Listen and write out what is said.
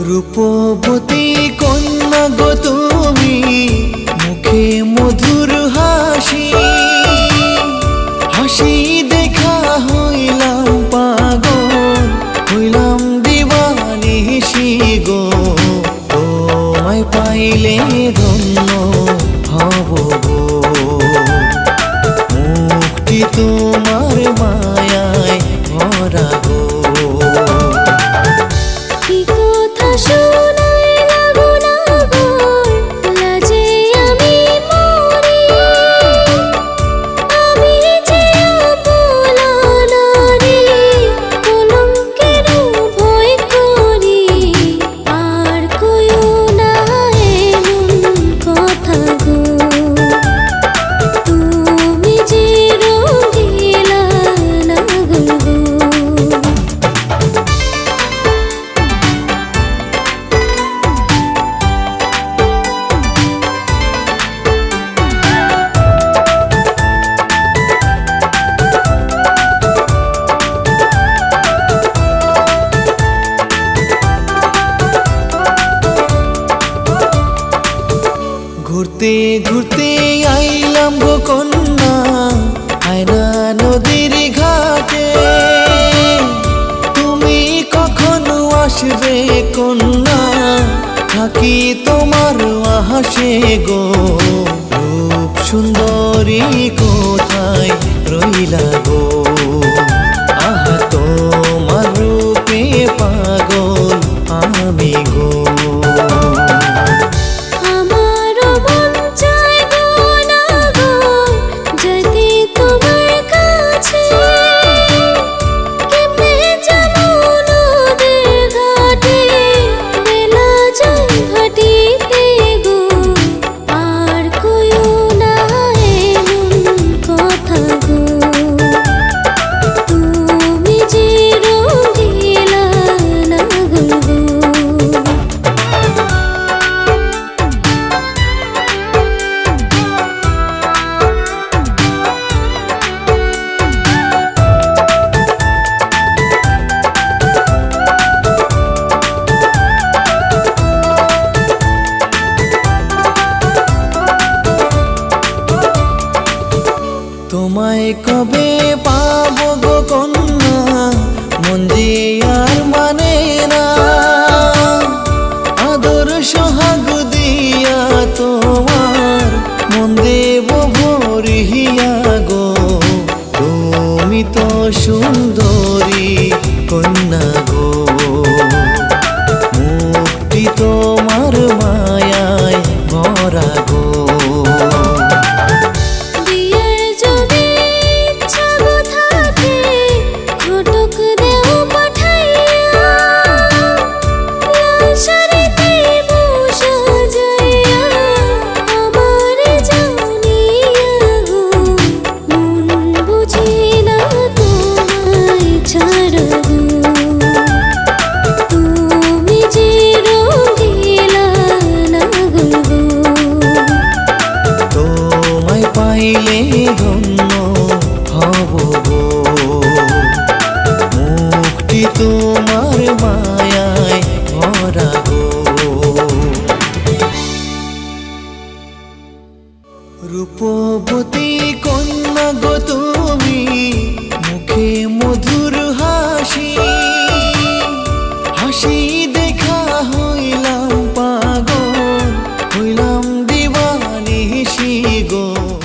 রূপবতী কন্যা গো তুমি, মুখে মধুর হাসি, হাসি দেখা হইলাম পাগল, হইলাম দিবানিশি গো। তোমায় পাইলে ধন্য হব গো, মুক্তি তোমার মায়ায় ভরা গো। ঘুরতে ঘুরতে আইলাম গো কন্যা, আয়না নদীর ঘাটে। তুমি কখনো আসবে কন্যা, থাকি তোমার আহাসে গো। রূপ সুন্দরী কোথায় রইলা গো, আহা তোমার রূপে পাগল আমি গো। তোমায় কবে পাবো গো কন্যা, মন যে আর মানে না। আদর সোহাগ দিয়া তোমার মন দেব ভরিয়া গো। তুমি তো সুন্দরী কন্যা গো, মুক্তি তোমার মায়ায় ভরা গো। পাইলে ধন্য হব গো, মুক্তি তোমার মায়ায় ভরা গো। রূপবতী